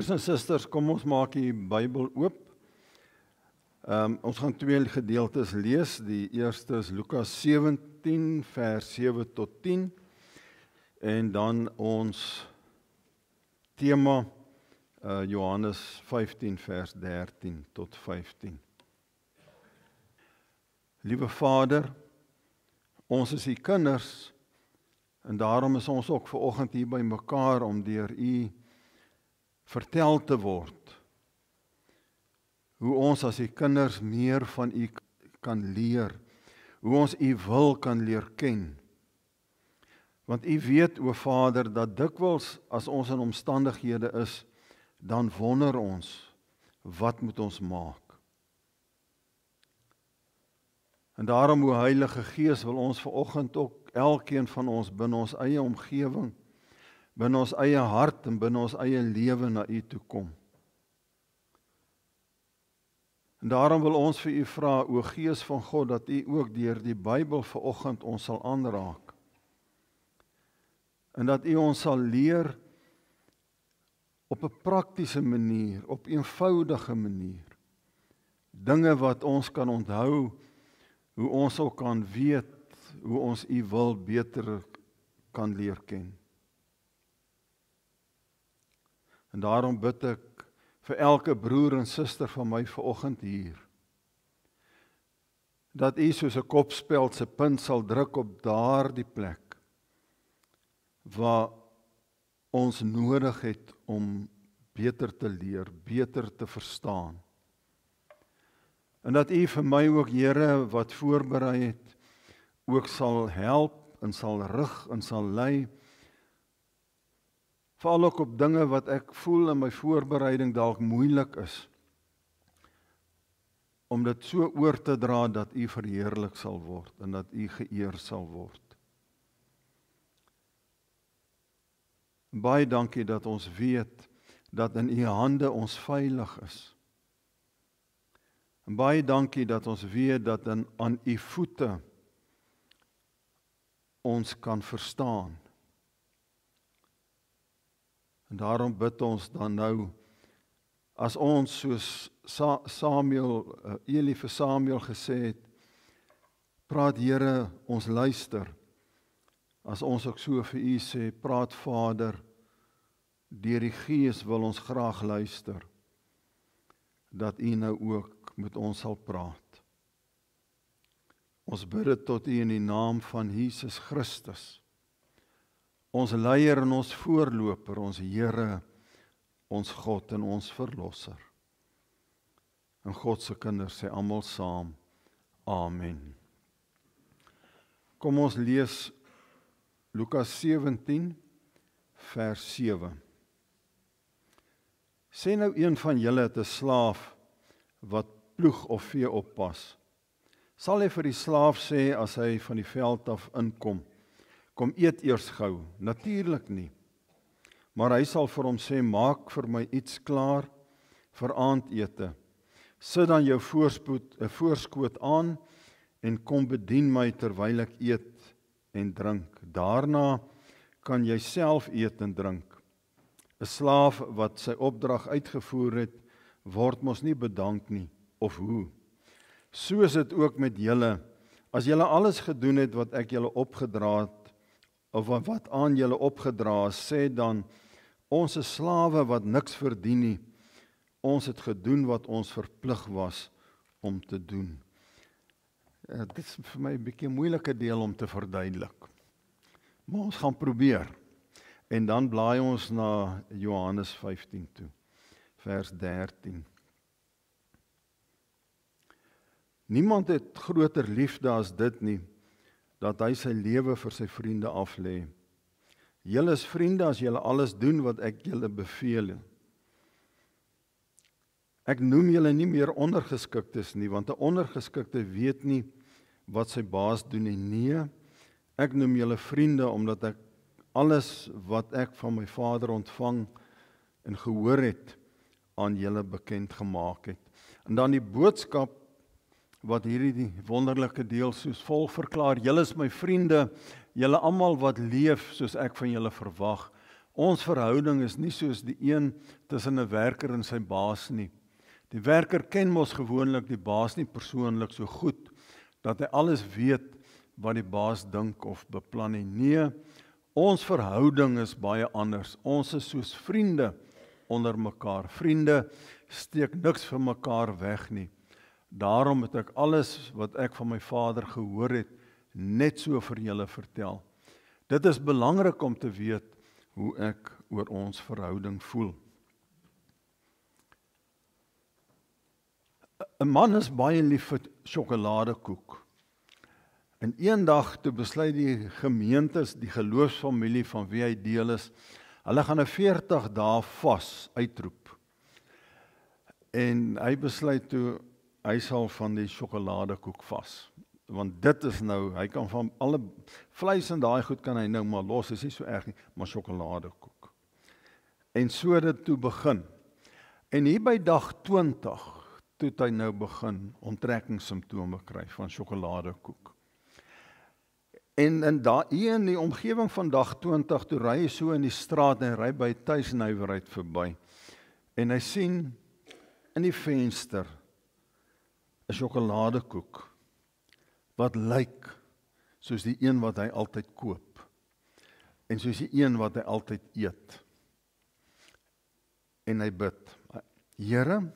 Broers en susters, kom ons maak die Bybel oop. Ons gaan twee gedeeltes lees. Die eerste is Lukas 17 vers 7 tot 10 en dan ons tema Johannes 15 vers 13 tot 15. Liewe Vader, ons is u kinders en daarom is ons ook vanoggend hier by mekaar om deur u vertel te word hoe ons as u kinders meer van u kan leer, hoe ons u wil kan leer ken. Want u weet, o Vader, dat dikwels as ons in omstandighede is, dan wonder ons, wat moet ons maak? En daarom, o Heilige Gees, wil ons vanoggend ook elkeen van ons binne ons eie omgewing, binne ons eie hart en binne ons eie lewe na u toe kom. En daarom wil ons vir u vra, o Gees van God, dat u ook deur die Bybel vanoggend ons sal aanraak. En dat u ons sal leer op 'n praktiese manier, op 'n eenvoudige manier, dinge wat ons kan onthou, hoe ons ook kan weet, hoe ons u wil beter kan leer ken. En daarom bid ek vir elke broer en suster van my vanoggend hier, dat u soos 'n kopspeld se punt sal druk op daardie plek, waar ons nodig het om beter te leer, beter te verstaan. En dat u vir my ook, Here, wat voorberei het, ook sal help en sal rig en sal lei, veral ook op dinge wat ek voel in my voorbereiding dalk moeilik is, om dit so oor te dra dat u verheerlik sal word en dat u geëer sal word. Baie dankie dat ons weet dat in u hande ons veilig is. En baie dankie dat ons weet dat aan u voete ons kan verstaan. En daarom bid ons dan nou, as ons soos Eli vir Samuel gesê het, praat Here, ons luister. As ons ook so vir u sê, praat Vader, deur die Gees wil ons graag luister, dat u nou ook met ons sal praat. Ons bid dit tot u in die naam van Jesus Christus, ons leier en ons voorloper, ons Here, ons God en ons Verlosser. En God se kinders sê almal saam, Amen. Kom ons lees Lukas 17, vers 7. Sê nou een van julle het 'n slaaf wat ploeg of vee oppas. Sal hy vir die slaaf sê as hy van die veld af inkom, kom eet eers gou? Natuurlik nie. Maar hy sal vir hom sê, maak vir my iets klaar vir aandete. Sit dan jou voorskoot aan en kom bedien my terwyl ek eet en drink. Daarna kan jy self eet en drink. 'n Slaaf wat sy opdrag uitgevoer het, word mos nie bedank nie, of hoe? So is dit ook met julle. As julle alles gedoen het wat ek julle opgedra het, of wat aan julle opgedra is, sê dan, ons is slawe wat niks verdien nie. Ons het gedoen wat ons verplig was om te doen. Dit is vir my 'n bietjie moeilike deel om te verduidelik. Maar ons gaan probeer. En dan blaai ons na Johannes 15 toe, vers 13. Niemand het groter liefde as dit nie, dat hy sy lewe vir sy vriende aflê. Julle is vriende as julle alles doen wat ek julle beveel. Ek noem julle nie meer ondergeskiktes nie, want 'n ondergeskikte weet nie wat sy baas doen nie. Nee, ek noem julle vriende, omdat ek alles wat ek van my Vader ontvang en gehoor het, aan julle bekend gemaak het. En dan die boodskap, wat hierdie wonderlike deel soos volg verklaar, julle is my vriende, julle almal wat leef soos ek van julle verwag, Ons verhouding is nie soos die een tussen 'n werker en sy baas nie. Die werker ken mos gewoonlik die baas nie persoonlik so goed, dat hy alles weet wat die baas dink of beplan nie. Nee, ons verhouding is baie anders. Ons is soos vriende onder mekaar. Vriende steek niks vir mekaar weg nie. Daarom het ek alles wat ek van my Vader gehoor het, net so vir julle vertel. Dit is belangrik om te weet hoe ek oor ons verhouding voel. 'n Man is baie lief vir sjokoladekoek. En eendag toe besluit die gemeentes, die geloofsfamilie van wie hy deel is, hulle gaan 'n 40 dae vas uitroep. En hy besluit toe, hy sal van die sjokoladekoek vas. Want dit is nou, hy kan van alle vleis en daai goed kan hy nou maar los, is nie so erg nie, maar sjokoladekoek. En so dit toe begin. En hier by dag 20, toe het hy nou begin onttrekkingssimptome kry van sjokoladekoek. En hier in die omgewing van dag 20, toe ry hy so in die straat en hy ry by 'n tuisnywerheid verby. En hy sien in die venster 'n sjokoladekoek wat lyk soos die een wat hy altyd koop en soos die een wat hy altyd eet. En hy bid, Here,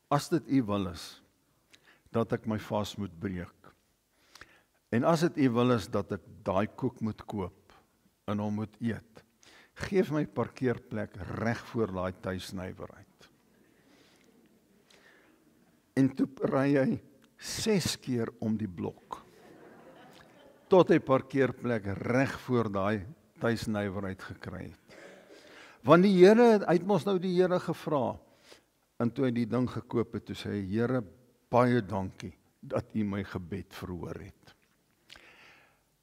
as dit U wil is, dat ek my vas moet breek, en as dit U wil is, dat ek daai koek moet koop en hom moet eet, geef my parkeerplek reg voor daai tuisnywerheid. En toe ry hy 6 keer om die blok, tot hy parkeerplek reg voor daai tuisnywerheid gekry het. Want die Here, hy het mos nou die Here gevra, en toe hy die ding gekoop het, toe sê hy, Here, baie dankie, dat U my gebed verhoor het.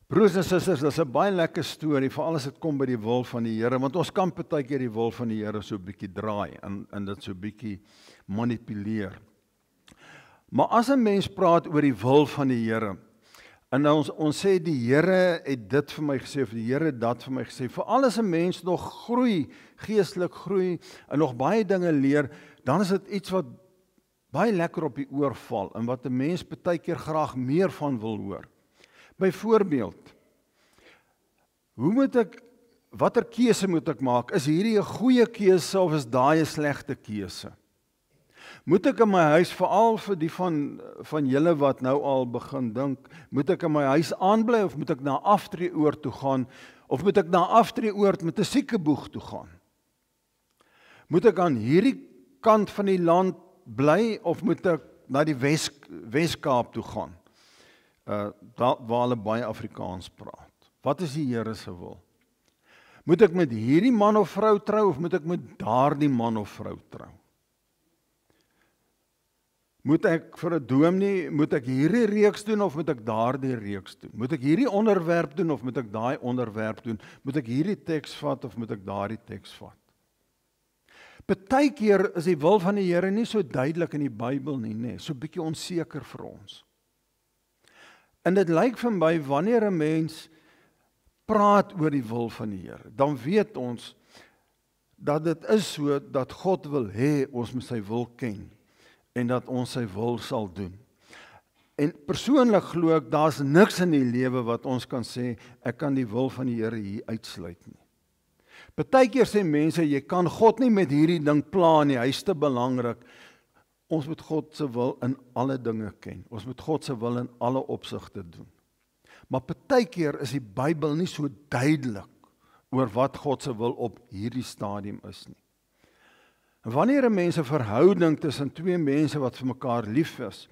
Broers en susters, dit is 'n baie lekker storie, veral as dit kom by die wil van die Here, want ons kan partykeer die wil van die Here so 'n bietjie draai, en dit so 'n bietjie manipuleer. Maar as 'n mens praat oor die wil van die Here, en ons sê die Here het dit vir my gesê, of die Here het dat vir my gesê, veral as 'n mens nog groei, geestelik groei, en nog baie dinge leer, dan is dit iets wat baie lekker op die oor val, en wat 'n mens partykeer graag meer van wil hoor. Byvoorbeeld, watter keuse moet ek maak? Is hierdie 'n goeie keuse of is daai 'n slegte keuse? Moet ek in my huis, veral vir die van julle wat nou al begin dink, moet ek in my huis aanbly of moet ek na aftreeoord toe gaan, of moet ek na aftreeoord met 'n siekeboeg toe gaan? Moet ek aan hierdie kant van die land bly of moet ek na die Wes-Kaap toe gaan? Waar hulle baie Afrikaans praat. Wat is die Here se wil? Moet ek met hierdie man of vrou trou of moet ek met daardie man of vrou trou? Moet ek vir 'n dominee, moet ek hierdie reeks doen of moet ek daardie reeks doen? Moet ek hierdie onderwerp doen of moet ek daai onderwerp doen? Moet ek hierdie teks vat of moet ek daardie teks vat? Partykeer is die wil van die Here nie so duidelik in die Bybel nie, so 'n bietjie onseker vir ons. En dit lyk vir my, wanneer 'n mens praat oor die wil van die Here, dan weet ons dat dit is so dat God wil hê ons moet sy wil ken en dat ons sy wil sal doen. En persoonlik glo ek, daar's niks in die lewe wat ons kan sê, ek kan die wil van die Here hier uitsluit nie. Partykeer sê mense, jy kan God nie met hierdie ding pla nie, hy is te belangrik. Ons moet God se wil in alle dinge ken. Ons moet God se wil in alle opsigte doen. Maar partykeer is die Bybel nie so duidelik oor wat God se wil op hierdie stadium is nie. En wanneer 'n mens 'n verhouding tussen twee mense wat vir mekaar lief is,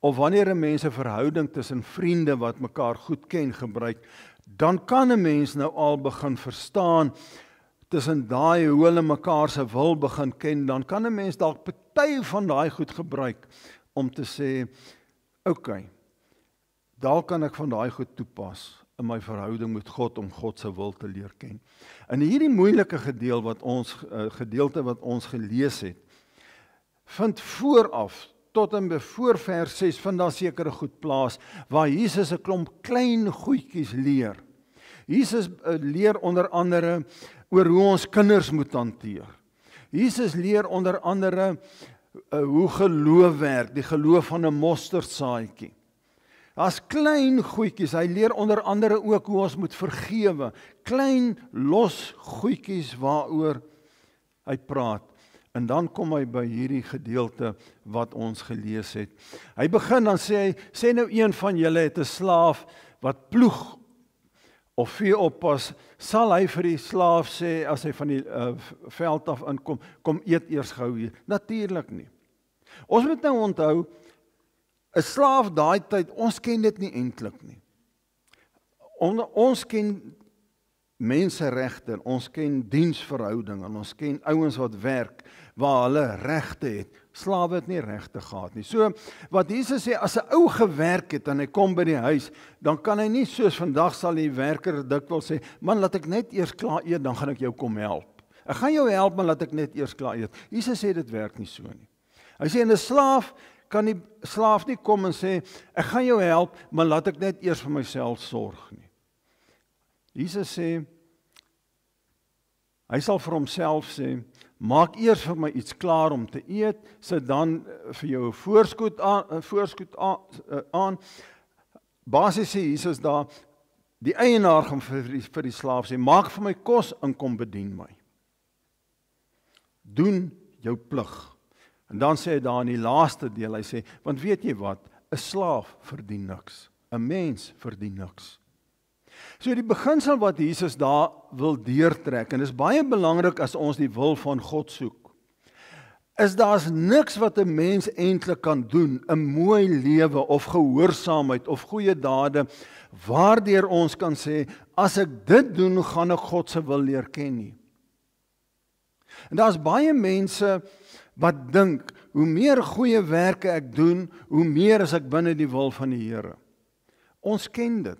of wanneer 'n mens 'n verhouding tussen vriende wat mekaar goed ken gebruik, dan kan 'n mens nou al begin verstaan tussen daai hoe hulle mekaar se wil begin ken, dan kan 'n mens dalk party van daai goed gebruik om te sê, okay, dalk kan ek van daai goed toepas in my verhouding met God om God se wil te leer ken. In hierdie moeilike gedeelte wat ons gelees het, vind vooraf tot en voor vers 6 vind daar sekere goed plaas waar Jesus 'n klomp klein goedjies leer. Jesus leer onder andere oor hoe ons kinders moet hanteer. Jesus leer onder andere hoe geloof werk, die geloof van 'n mosterdsaadjie. As klein goedjies, hy leer onder andere ook hoe ons moet vergewe, klein los goedjies waaroor hy praat. En dan kom hy by hierdie gedeelte wat ons gelees het. Hy begin dan sê hy, sê nou een van julle het 'n slaaf wat ploeg of vee oppas, sal hy vir die slaaf sê, as hy van die veld af inkom, kom eet eers gou hier. Natuurlik nie. Ons moet nou onthou, 'n slaaf daai tyd, ons ken dit nie eintlik nie. Ons ken menseregte, ons ken diensverhoudinge, en ons ken ouens wat werk, waar hulle regte het. Slawe het nie regte gehad nie. So, wat Jesus sê, as 'n ou gewerk het, en hy kom by die huis, dan kan hy nie soos vandag sal die werker dikwels sê, man, laat ek net eers klaar eet, dan gaan ek jou kom help. Ek gaan jou help, maar laat ek net eers klaar eet. Jesus sê, dit werk nie so nie. Hy sê, 'n slaaf kan die slaaf nie kom en sê, ek gaan jou help, maar laat ek net eers vir myself sorg nie. Jesus sê, hy sal vir homself sê, maak eers vir my iets klaar om te eet, sit dan vir jou 'n voorskoot aan. Basies sê Jesus daar, die eienaar gaan vir die slaaf sê, maak vir my kos en kom bedien my. Doen jou plig. En dan sê hy daar in die laaste deel, hy sê, want weet jy wat, 'n slaaf verdien niks, 'n mens verdien niks. So die beginsel wat Jesus daar wil deurtrek, en is baie belangrik as ons die wil van God soek, is daar's niks wat 'n mens eintlik kan doen, 'n mooi lewe of gehoorsaamheid of goeie dade, waardeur ons kan sê, as ek dit doen, gaan ek God se wil leer ken nie. En daar's baie mense wat dink, hoe meer goeie werke ek doen, hoe meer is ek binne die wil van die Here. Ons ken dit.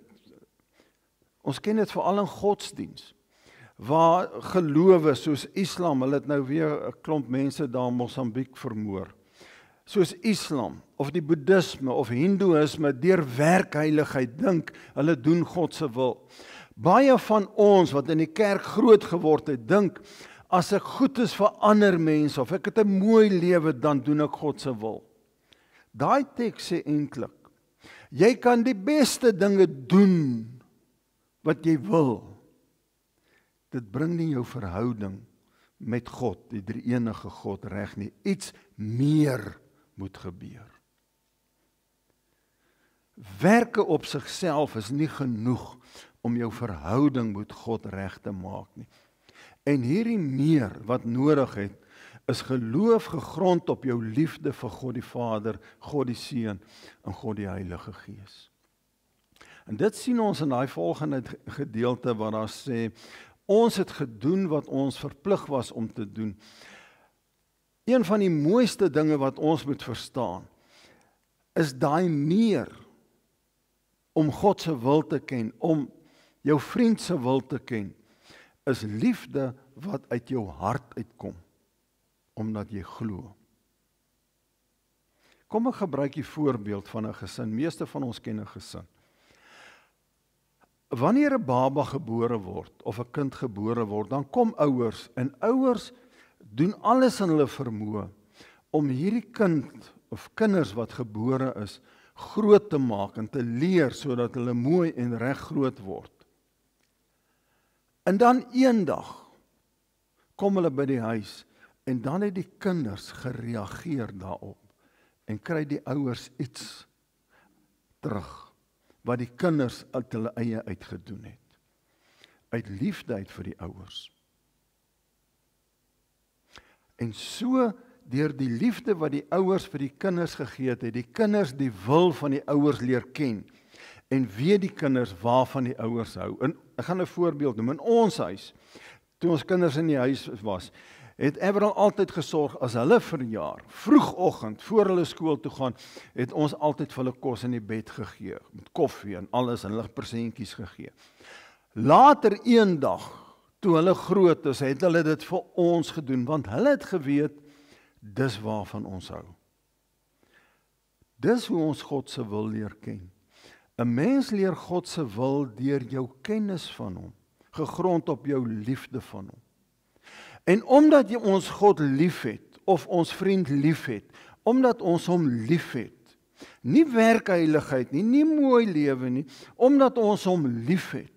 Ons ken dit veral in godsdiens, waar gelowe soos Islam, hulle het nou weer 'n klomp mense daar in Mosambiek vermoor, soos Islam, of die Boeddhisme, of Hindoeïsme, deur werkheiligheid dink, hulle doen God se wil. Baie van ons wat in die kerk groot geword het, dink, as ek goed is vir ander mense, of ek het 'n mooi lewe, dan doen ek God se wil. Daai teks sê eintlik, jy kan die beste dinge doen, wat jy wil, dit bring nie jou verhouding met God, die drie-enige God, reg nie. Iets meer moet gebeur. Werke op sigself is nie genoeg om jou verhouding met God reg te maak nie. En hierdie meer wat nodig het, is geloof gegrond op jou liefde vir God die Vader, God die Seun en God die Heilige Gees. En dit sien ons in daai volgende gedeelte waar daar sê, ons het gedoen wat ons verplig was om te doen. Een van die mooiste dinge wat ons moet verstaan, is daai meer om God se wil te ken, om jou vriend se wil te ken, is liefde wat uit jou hart uitkom, omdat jy glo. Kom ek gebruik die voorbeeld van 'n gesin, meeste van ons ken 'n gesin. Wanneer 'n baba gebore word, of 'n kind gebore word, dan kom ouers, en ouers doen alles in hulle vermoë, om hierdie kind, of kinders wat gebore is, groot te maak, en te leer, sodat hulle mooi en reg groot word. En dan eendag, kom hulle by die huis, en dan het die kinders gereageer daarop, en kry die ouers iets terug, wat die kinders uit hulle eie uitgedoen het. Uit liefde uit vir die ouers. En so, deur die liefde wat die ouers vir die kinders gegee het, die kinders die wil van die ouers leer ken, en weet die kinders waarvan die ouers hou. En ek gaan 'n voorbeeld noem. In ons huis, toe ons kinders in die huis was, het Everal altyd gesorg, as hulle verjaar, vroegoggend, voor hulle skool toe gaan, het ons altyd vir hulle kos in die bed gegee, met koffie en alles, en hulle persentjies gegee. Later eendag, toe hulle groot is, het hulle dit vir ons gedoen, want hulle het geweet, dis waarvan ons hou. Dis hoe ons God se wil leer ken. 'n Mens leer God se wil deur jou kennis van hom, gegrond op jou liefde van hom. En omdat jy ons God liefhet, of ons vriend liefhet, omdat ons hom liefhet, nie werkheiligheid nie, nie mooi lewe nie, omdat ons hom liefhet,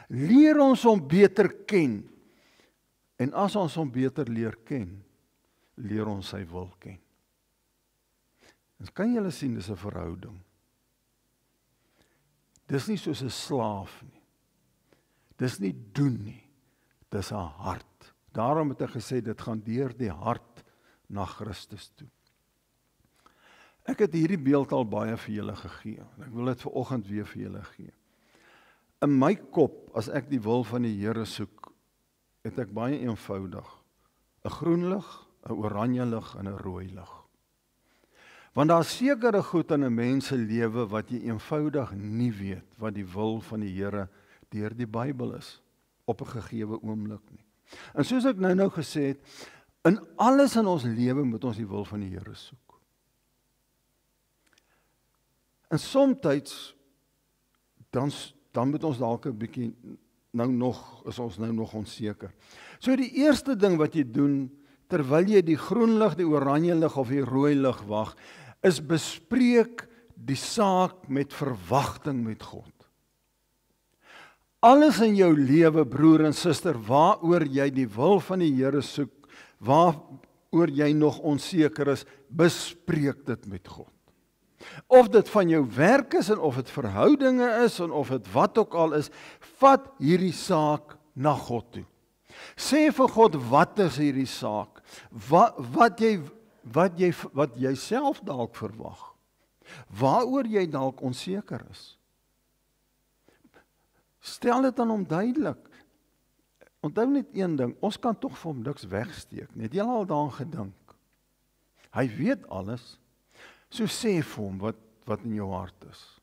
leer ons hom beter ken. En as ons hom beter leer ken, leer ons sy wil ken. En kan julle sien, dis 'n verhouding. Dis nie soos 'n slaaf nie. Dis nie doen nie. Dis 'n hart. Daarom het ek gesê, dit gaan deur die hart na Christus toe. Ek het hierdie beeld al baie vir julle gegee. Ek wil dit vanoggend weer vir julle gee. In my kop, as ek die wil van die Here soek, het ek baie eenvoudig 'n groen lig, 'n oranje lig en 'n rooi lig. Want daar is sekere goed in 'n mens se lewe wat jy eenvoudig nie weet wat die wil van die Here deur die Bybel is op 'n gegeewe oomblik nie. En soos ek nou gesê het, in alles in ons lewe moet ons die wil van die Here soek. En soms dan moet ons dalk 'n bietjie is ons nog onseker. So die eerste ding wat jy doen terwyl jy die groen lig, die oranje lig of die rooi lig wag, is bespreek die saak met verwagting met God. Alles in jou lewe, broer en suster, waaroor jy die wil van die Here soek, waaroor jy nog onseker is, bespreek dit met God. Of dit van jou werk is en of dit verhoudinge is en of dit wat ook al is, vat hierdie saak na God toe. Sê vir God, wat is hierdie saak? Wat jy self dalk verwag? Waaroor jy dalk onseker is? Stel dit aan hom duidelik. Onthou net een ding, ons kan tog vir hom niks wegsteek nie. Het jy al daaraan gedink? Hy weet alles. So sê vir hom wat in jou hart is.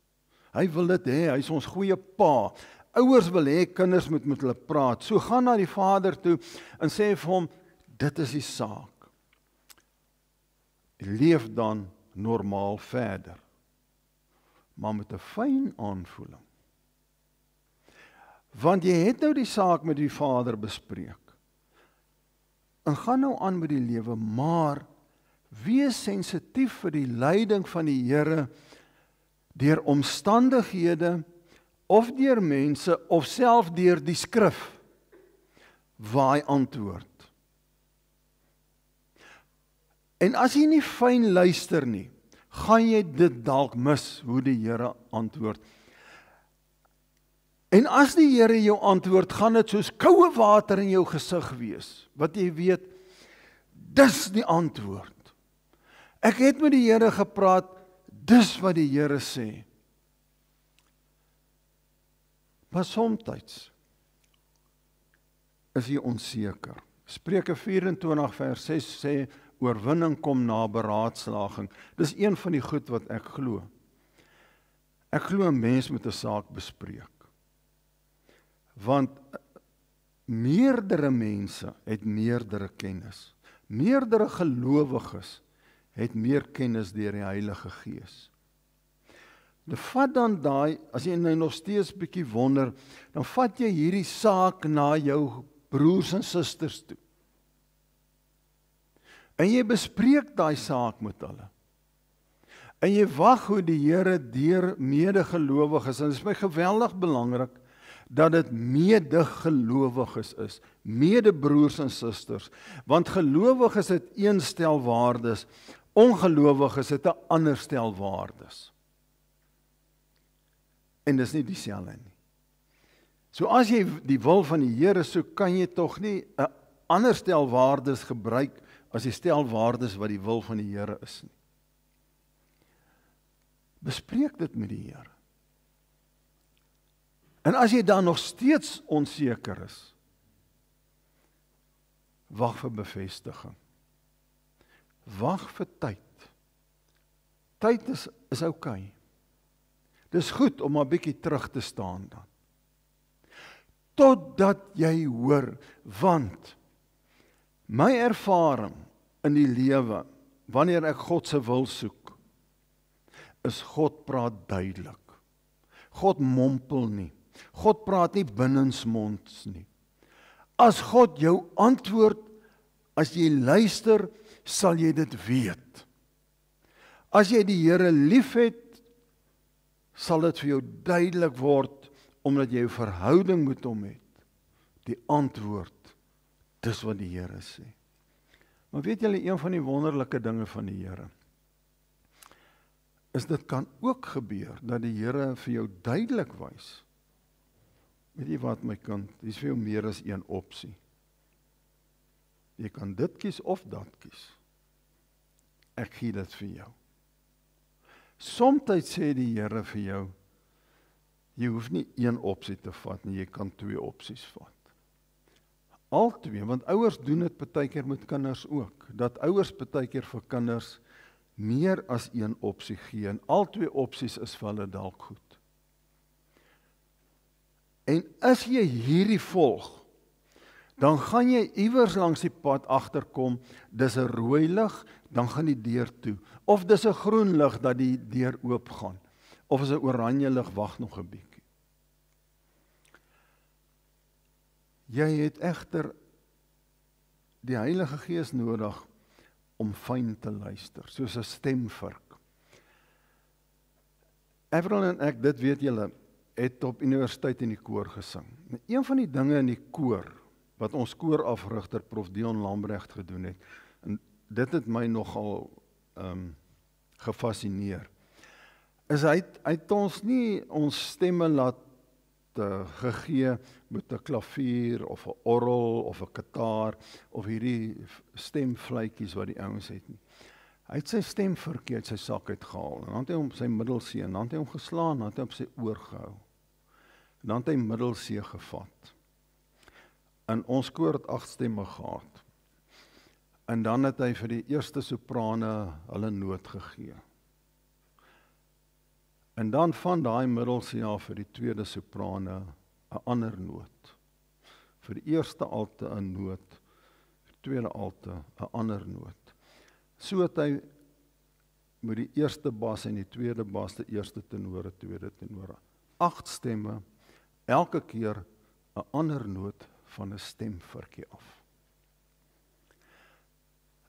Hy wil dit hê, hy is ons goeie pa. Ouers wil hê kinders moet met hulle praat. So gaan na die Vader toe en sê vir hom, dit is die saak. Leef dan normaal verder, maar met 'n fyn aanvoeling. Want jy het nou die saak met die Vader bespreek. En gaan nou aan met die lewe, maar wees sensitief vir die leiding van die Here deur omstandighede of deur mense of self deur die skrif waar hy antwoord. En as jy nie fyn luister nie, gaan jy dit dalk mis hoe die Here antwoord. En as die Here jou antwoord, gaan dit soos koue water in jou gesig wees, wat jy weet, dis die antwoord. Ek het met die Here gepraat, dis wat die Here sê. Maar soms is jy onseker. Spreuke 24 vers 6 sê, oorwinning kom na beraadslaging. Dis een van die goed wat ek glo. Ek glo 'n mens moet 'n saak bespreek. Want meerdere mense het meerdere kennis. Meerdere gelowiges het meer kennis deur die Heilige Gees. Vat dan daai, as jy nou nog steeds bietjie wonder, dan vat jy hierdie saak na jou broers en susters toe. En jy bespreek daai saak met hulle. En jy wag hoe die Here deur medegelowiges, en dit is my geweldig belangrik, dat dit medegelowiges is, medebroers en susters, want gelowiges het een stel waardes, ongelowiges het 'n ander stel waardes. En dis nie dieselfde nie. So as jy die wil van die Here soek, kan jy tog nie 'n ander stel waardes gebruik as die stel waardes wat die wil van die Here is nie. Bespreek dit met die Here. En as jy dan nog steeds onseker is, wag vir bevestiging. Wag vir tyd. Tyd is oukei. Dis goed om 'n bietjie terug te staan dan. Totdat jy hoor, want my ervaring in die lewe, wanneer ek God se wil soek, is God praat duidelik. God mompel nie. God praat nie binnensmonds nie. As God jou antwoord, as jy luister, sal jy dit weet. As jy die Here liefhet, sal dit vir jou duidelik word, omdat jy 'n verhouding met hom het. Die antwoord, dis wat die Here sê. Maar weet julle, een van die wonderlike dinge van die Here, is dit kan ook gebeur, dat die Here vir jou duidelik wys. Weet jy wat, my kind, dis vir jou meer as een opsie. Jy kan dit kies of dat kies. Ek gee dit vir jou. Somstyds sê die Here vir jou, jy hoef nie een opsie te vat nie, jy kan 2 opsies vat. Al 2, want ouers doen dit partykeer met kinders ook, dat ouers partykeer vir kinders meer as een opsie gee, en al 2 opsies is vir hulle dalk goed. En as jy hierdie volg, dan gaan jy iewers langs die pad agterkom, dis 'n rooi lig, dan gaan die deur toe. Of dis 'n groen lig dat die deur oop gaan. Of is 'n oranje lig, wag nog 'n bietjie. Jy het egter die Heilige Gees nodig om fyn te luister, soos 'n stemvurk. Avril en ek, dit weet julle, het op universiteit in die koor gesing. Een van die dinge in die koor, wat ons koorafrigter Prof Dion Lambrecht gedoen het, en dit het my nogal gefascineer, is hy het ons nie ons stemme laat gegee met 'n klavier, of 'n orgel, of 'n kitaar, of hierdie stemfluitjies wat die ouens het nie. Hy het sy stemvurkie uit sy sak uitgehaal, en dan het hy hom sy middelseë, en dan het hy hom geslaan, en dan het hy op sy oor gehou. En dan het hy middelseë gevat. En ons koor het 8 stemme gehad. En dan het hy vir die eerste soprane hulle noot gegee. En dan van daai middelsee af vir die tweede soprane 'n ander noot. Vir die eerste alte 'n noot, vir die tweede alte 'n ander noot. So het hy met die eerste bas en die tweede bas, die eerste tenore, tweede tenore, 8 stemme, elke keer 'n ander noot van 'n stemvurkie af.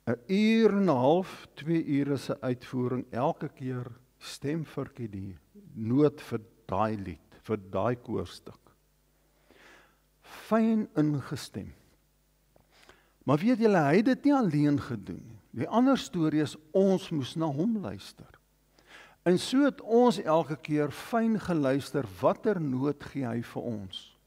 'n uur en 'n half, 2 ure se uitvoering, elke keer stemvurkie die noot vir daai lied, vir daai koorstuk. Fyn ingestem. Maar weet julle, hy het dit nie alleen gedoen nie. Die ander storie is, ons moes na hom luister. En so het ons elke keer fyn geluister, watter noot gee hy vir ons?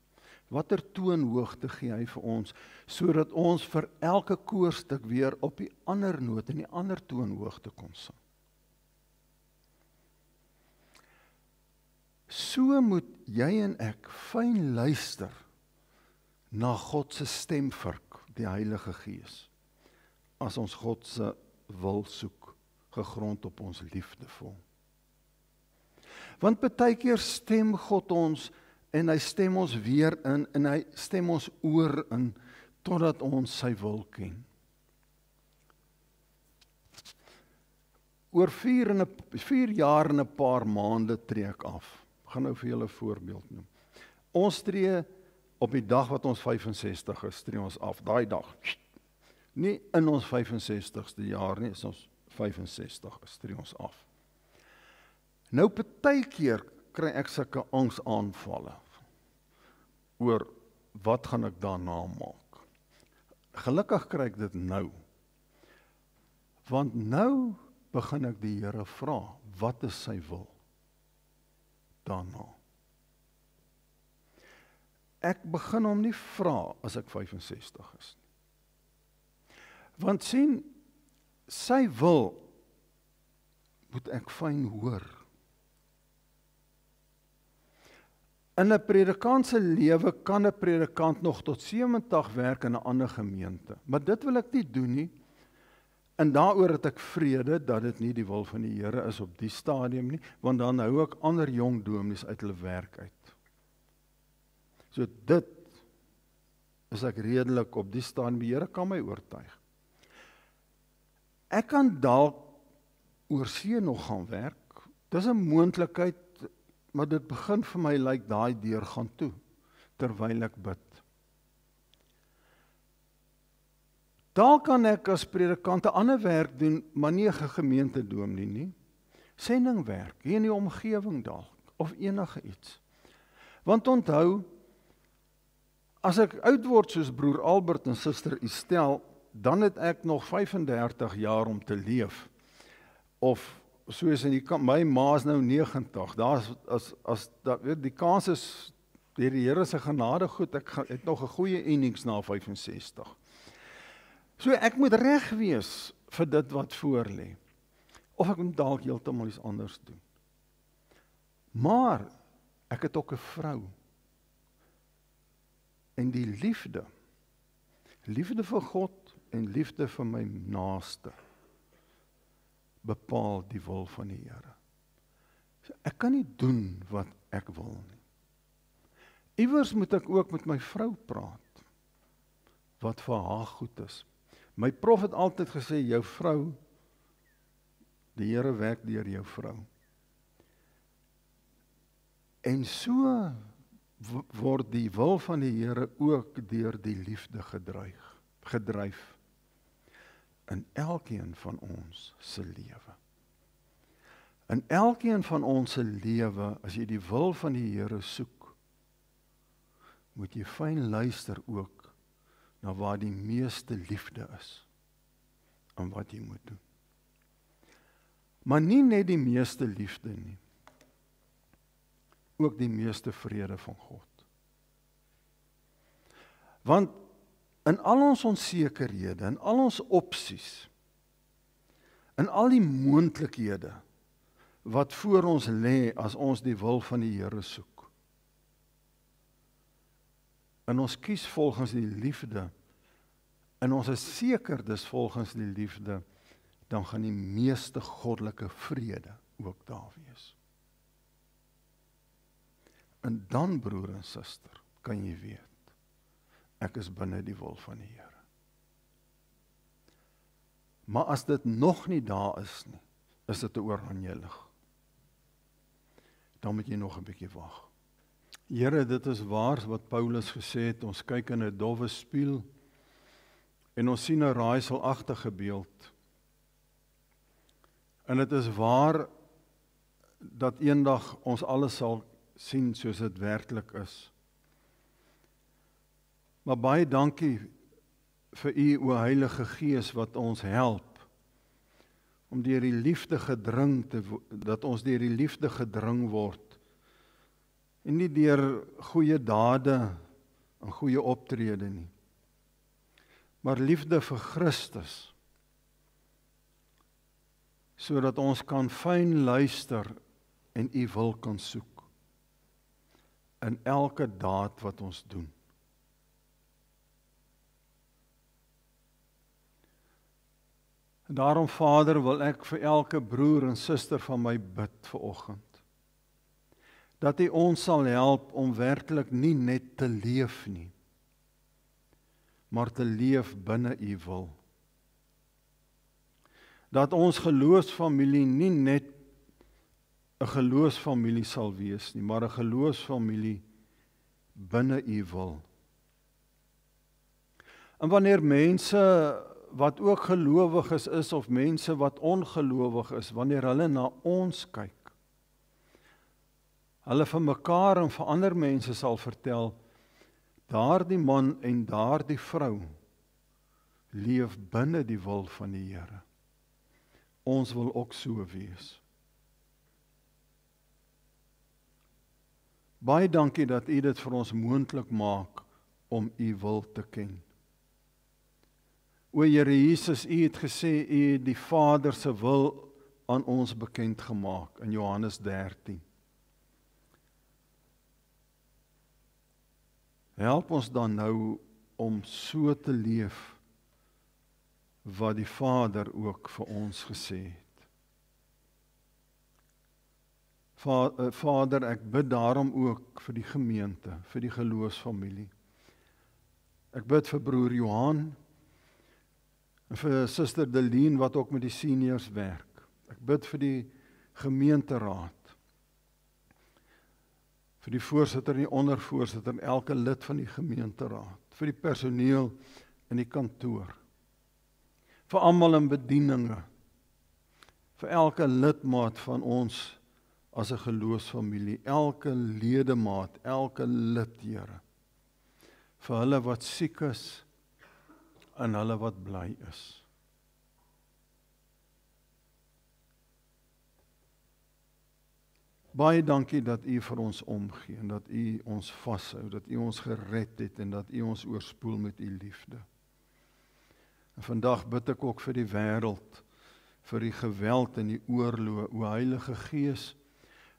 Watter toonhoogte gee hy vir ons, sodat ons vir elke koorstuk weer op die ander noot en die ander toonhoogte kon sing. So moet jy en ek fyn luister na God se stemvurk, die Heilige Gees, as ons God se wil soek, gegrond op ons liefde vir hom. Want partykeer stem God ons, en hy stem ons weer in, en hy stem ons oor in, totdat ons sy wil ken. Oor 4 jaar en 'n paar maande tree ek af. Ek gaan nou vir julle 'n voorbeeld noem. Ons tree op die dag wat ons 65 is, tree ons af, daai dag. Nie in ons 65ste jaar nie, is ons 65 is, tree ons af. Nou partykeer kry ek sulke angsaanvalle oor wat gaan ek daarna maak. Gelukkig kry ek dit nou. Want nou begin ek die Here vra, wat is sy wil daarna? Ek begin hom nie vra as ek 65 is. Want sien, sy wil moet ek fyn hoor. In 'n predikant se lewe kan 'n predikant nog tot 70 werk in 'n ander gemeente. Maar dit wil ek nie doen nie. En daaroor het ek vrede dat dit nie die wil van die Here is op die stadium nie, want dan hou ek ander jong dominees uit hulle werk uit. So dit is ek redelik op die stadium, die Here kan my oortuig. Ek kan dalk oorsee nog gaan werk. Dis 'n moontlikheid, maar dit begin vir my lyk daai deur gaan toe, terwyl ek bid. Daar kan ek as predikant 'n ander werk doen, maar nie 'n gemeentedominee nie. Sendingwerk, hier in die omgewing dalk, of enige iets. Want onthou, as ek oud word soos broer Albert en suster Estel, dan het ek nog 35 jaar om te leef. Of soos in my ma is nou 90. Die kans is deur die Here se genade goed, ek het nog 'n goeie innings na 65. So ek moet reg wees vir dit wat voor lê. Of ek moet dalk heeltemal iets anders doen. Maar ek het ook 'n vrou. En die liefde vir God en liefde vir my naaste, bepaal die wil van die Here. So ek kan nie doen wat ek wil nie. Iewers moet ek ook met my vrou praat, wat vir haar goed is. My prof het altyd gesê, jou vrou, die Here werk deur jou vrou. En so word die wil van die Here ook deur die liefde gedryf in elkeen van ons se lewe. In elkeen van ons se lewe, as jy die wil van die Here soek, moet jy fyn luister ook na waar die meeste liefde is en wat jy moet doen. Maar nie net die meeste liefde nie, ook die meeste vrede van God. Want in al ons onsekerhede, in al ons opsies, in al die moontlikhede wat voor ons lê as ons die wil van die Here soek, en ons kies volgens die liefde, en ons is seker dis volgens die liefde, dan gaan die meeste goddelike vrede ook daar wees. En dan, broer en suster, kan jy weet, ek is binne die wil van die Here. Maar as dit nog nie daar is nie, is dit 'n oranje lig. Dan moet jy nog 'n bietjie wag. Here, dit is waar wat Paulus gesê het, ons kyk in 'n dowwe spieël, en ons sien 'n raaiselagtige beeld. En dit is waar dat eendag ons alles sal sien soos dit werklik is. Maar baie dankie vir u, o Heilige Gees, wat ons help om deur die liefde dat ons deur die liefde gedring word en nie deur goeie dade en goeie optrede nie, maar liefde vir Christus, sodat ons kan fyn luister en u wil kan soek in elke daad wat ons doen. En daarom, Vader, wil ek vir elke broer en suster van my bid vanoggend, dat u ons sal help om werklik nie net te leef nie, maar te leef binne u wil. Dat ons geloofsfamilie nie net 'n geloofsfamilie sal wees nie, maar 'n geloofsfamilie binne u wil. En wanneer mense wat ook gelowig is of mense wat ongelowig is, wanneer hulle na ons kyk, hulle vir mekaar en vir ander mense sal vertel, daardie man en daardie vrou leef binne die wil van die Here. Ons wil ook so wees. Baie dankie dat u dit vir ons moontlik maak om u wil te ken. O Here Jesus, u het gesê, u het die Vader se wil aan ons bekend gemaak in Johannes 13. Help ons dan nou om so te leef wat die Vader ook vir ons gesê het. Vader, ek bid daarom ook vir die gemeente, vir die geloofsfamilie. Ek bid vir broer Johan, en vir suster Deline wat ook met die seniors werk. Ek bid vir die gemeenteraad, vir die voorsitter en die ondervoorsitter en elke lid van die gemeenteraad, vir die personeel in die kantoor. vir almal in bedieninge, vir elke lidmaat van ons as 'n geloofsfamilie, elke ledemaat, elke lid, Here, vir hulle wat siek is en hulle wat bly is. Baie dankie dat U vir ons omgee en dat U ons vashou, dat U ons gered het en dat U ons oorspoel met U liefde. En vandag bid ek ook vir die wêreld, vir die geweld en die oorlog, o Heilige Gees,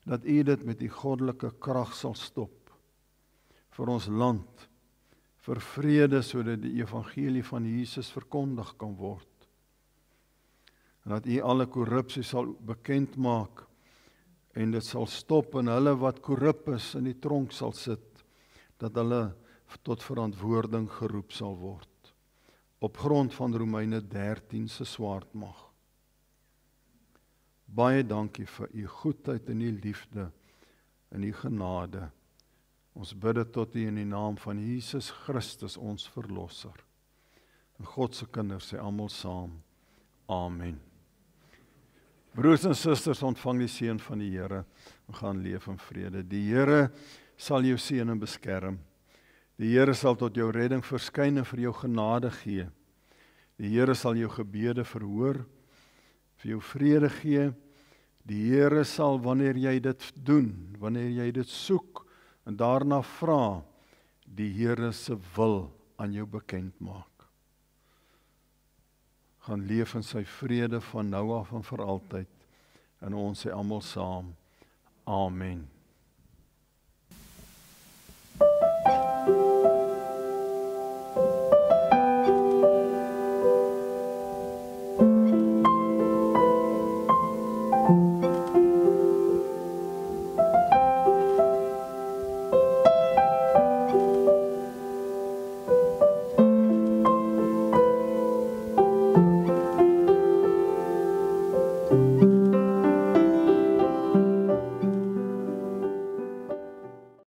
dat U dit met die goddelike krag sal stop, vir ons land, vir vrede, sodat die evangelie van Jesus verkondig kan word. En dat U alle korrupsie sal bekend maak, en dit sal stop en hulle wat korrup is in die tronk sal sit, dat hulle tot verantwoording geroep sal word, op grond van Romeine 13 se swaardmag. Baie dankie vir U goedheid en U liefde en U genade. Ons bid dit tot U in die naam van Jesus Christus, ons Verlosser. En God se kinders sê almal saam, Amen. Broers en susters, ontvang die seën van die Here en gaan leef in vrede. Die Here sal jou seën en beskerm. Die Here sal tot jou redding verskyn en vir jou genade gee. Die Here sal jou gebede verhoor, vir jou vrede gee. Die Here sal, wanneer jy dit doen, wanneer jy dit soek en daarna vra, die Here se wil aan jou bekend maak. Gaan leef in sy vrede van nou af en vir altyd. En ons sê almal saam, Amen.